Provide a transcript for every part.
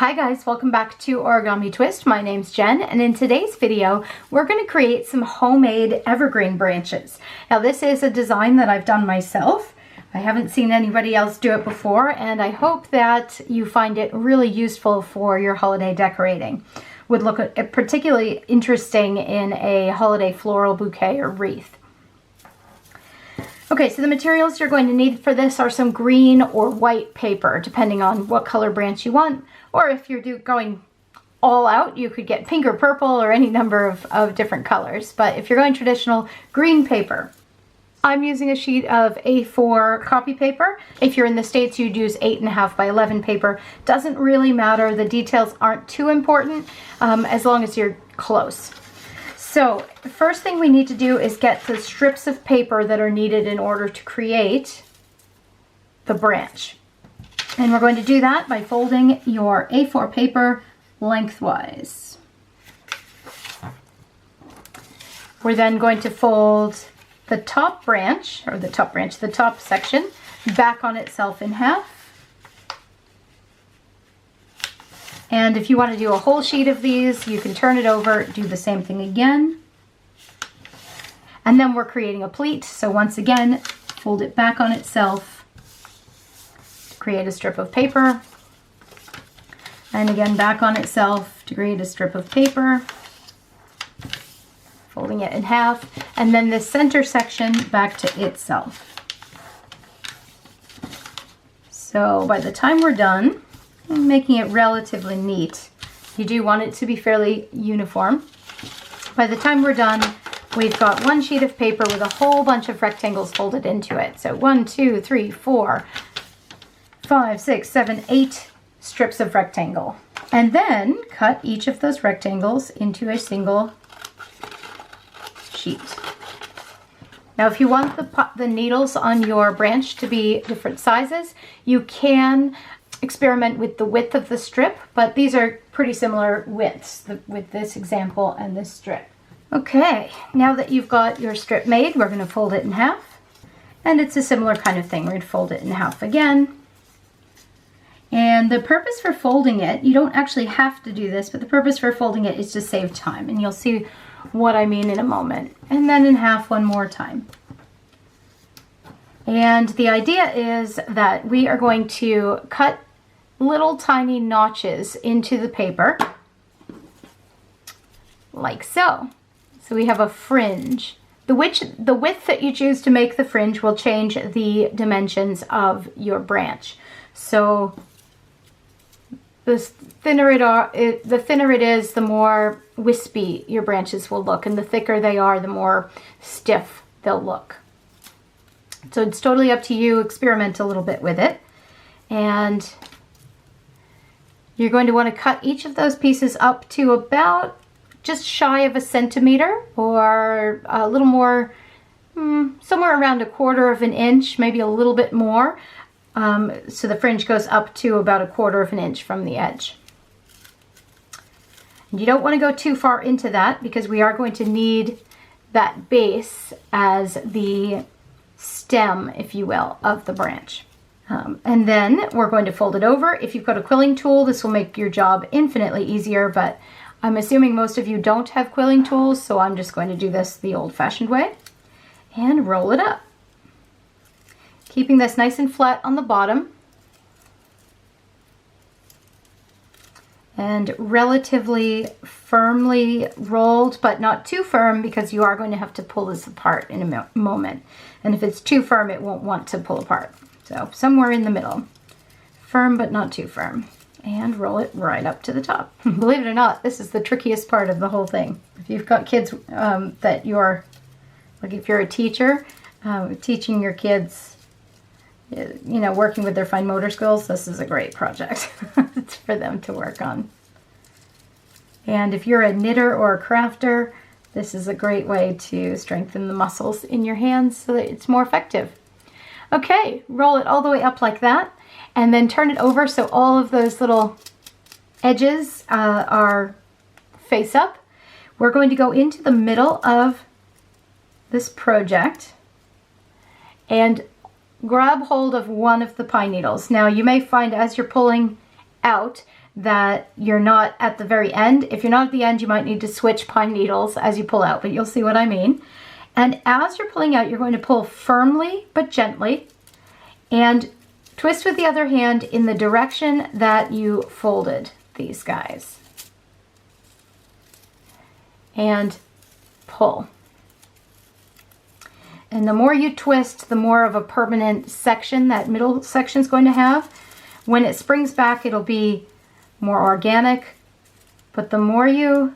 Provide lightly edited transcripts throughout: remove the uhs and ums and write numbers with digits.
Hi guys, welcome back to Origami Twist. My name's Jen, and in today's video we're going to create some homemade evergreen branches. Now this is a design that I've done myself. I haven't seen anybody else do it before, and I hope that you find it really useful for your holiday decorating. Would look particularly interesting in a holiday floral bouquet or wreath. Okay, so the materials you're going to need for this are some green or white paper, depending on what color branch you want. Or if you're going all out, you could get pink or purple or any number of different colors. But if you're going traditional, green paper. I'm using a sheet of A4 copy paper. If you're in the States, you'd use 8.5 by 11 paper. Doesn't really matter. The details aren't too important as long as you're close. So the first thing we need to do is get the strips of paper that are needed in order to create the branch. And we're going to do that by folding your A4 paper lengthwise. We're then going to fold the top section back on itself in half. And if you want to do a whole sheet of these, you can turn it over, do the same thing again. And then we're creating a pleat. So once again, fold it back on itself. Create a strip of paper, and again back on itself to create a strip of paper, folding it in half, and then the center section back to itself. So by the time we're done, I'm making it relatively neat. You do want it to be fairly uniform. By the time we're done, we've got one sheet of paper with a whole bunch of rectangles folded into it. So 1, 2, 3, 4, 5, 6, 7, 8 strips of rectangle. And then cut each of those rectangles into a single sheet. Now if you want the needles on your branch to be different sizes, you can experiment with the width of the strip, but these are pretty similar widths with this example and this strip. Okay, now that you've got your strip made, we're going to fold it in half. And it's a similar kind of thing. We're going to fold it in half again. And the purpose for folding it, you don't actually have to do this, but the purpose for folding it is to save time. And you'll see what I mean in a moment. And then in half one more time. And the idea is that we are going to cut little tiny notches into the paper, like so. So we have a fringe. The width that you choose to make the fringe will change the dimensions of your branch. So the thinner it is, the more wispy your branches will look, and the thicker they are, the more stiff they'll look. So it's totally up to you. Experiment a little bit with it. And you're going to want to cut each of those pieces up to about just shy of 1 centimeter, or a little more, somewhere around 1/4 inch, maybe a little bit more. So the fringe goes up to about 1/4 inch from the edge. And you don't want to go too far into that because we are going to need that base as the stem, if you will, of the branch. And then we're going to fold it over. If you've got a quilling tool, this will make your job infinitely easier, but I'm assuming most of you don't have quilling tools, so I'm just going to do this the old-fashioned way and roll it up. Keeping this nice and flat on the bottom and relatively firmly rolled, but not too firm because you are going to have to pull this apart in a moment. And if it's too firm, it won't want to pull apart. So somewhere in the middle. Firm, but not too firm. And roll it right up to the top. Believe it or not, this is the trickiest part of the whole thing. If you've got kids that you're, like if you're a teacher, teaching your kids, you know, working with their fine motor skills, this is a great project. It's for them to work on. And if you're a knitter or a crafter, this is a great way to strengthen the muscles in your hands so that it's more effective. Okay, roll it all the way up like that, and then turn it over so all of those little edges are face up. We're going to go into the middle of this project and grab hold of one of the pine needles. Now you may find as you're pulling out that you're not at the very end. If you're not at the end, you might need to switch pine needles as you pull out, but you'll see what I mean. And as you're pulling out, you're going to pull firmly but gently and twist with the other hand in the direction that you folded these guys. And pull. And the more you twist, the more of a permanent section that middle section is going to have. When it springs back, it'll be more organic, but the more you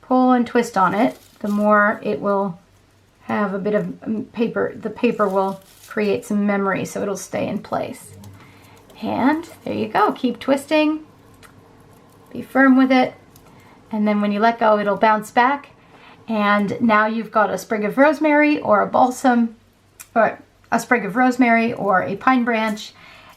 pull and twist on it, the more it will have a bit of paper. The paper will create some memory, so it'll stay in place. And there you go. Keep twisting. Be firm with it. And then when you let go, it'll bounce back. And now you've got a sprig of rosemary or a balsam, or a sprig of rosemary or a pine branch,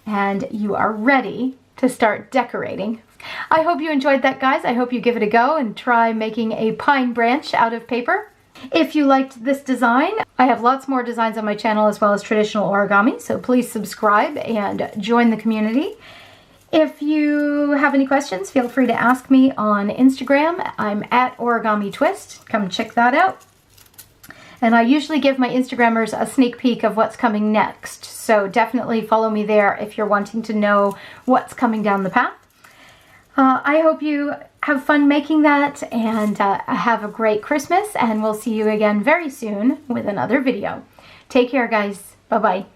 and you are ready to start decorating. I hope you enjoyed that, guys. I hope you give it a go and try making a pine branch out of paper. If you liked this design, I have lots more designs on my channel as well as traditional origami, so please subscribe and join the community. If you have any questions, feel free to ask me on Instagram. I'm at Origami Twist. Come check that out. And I usually give my Instagrammers a sneak peek of what's coming next, so definitely follow me there if you're wanting to know what's coming down the path. I hope you have fun making that, and have a great Christmas, and we'll see you again very soon with another video. Take care, guys. Bye-bye.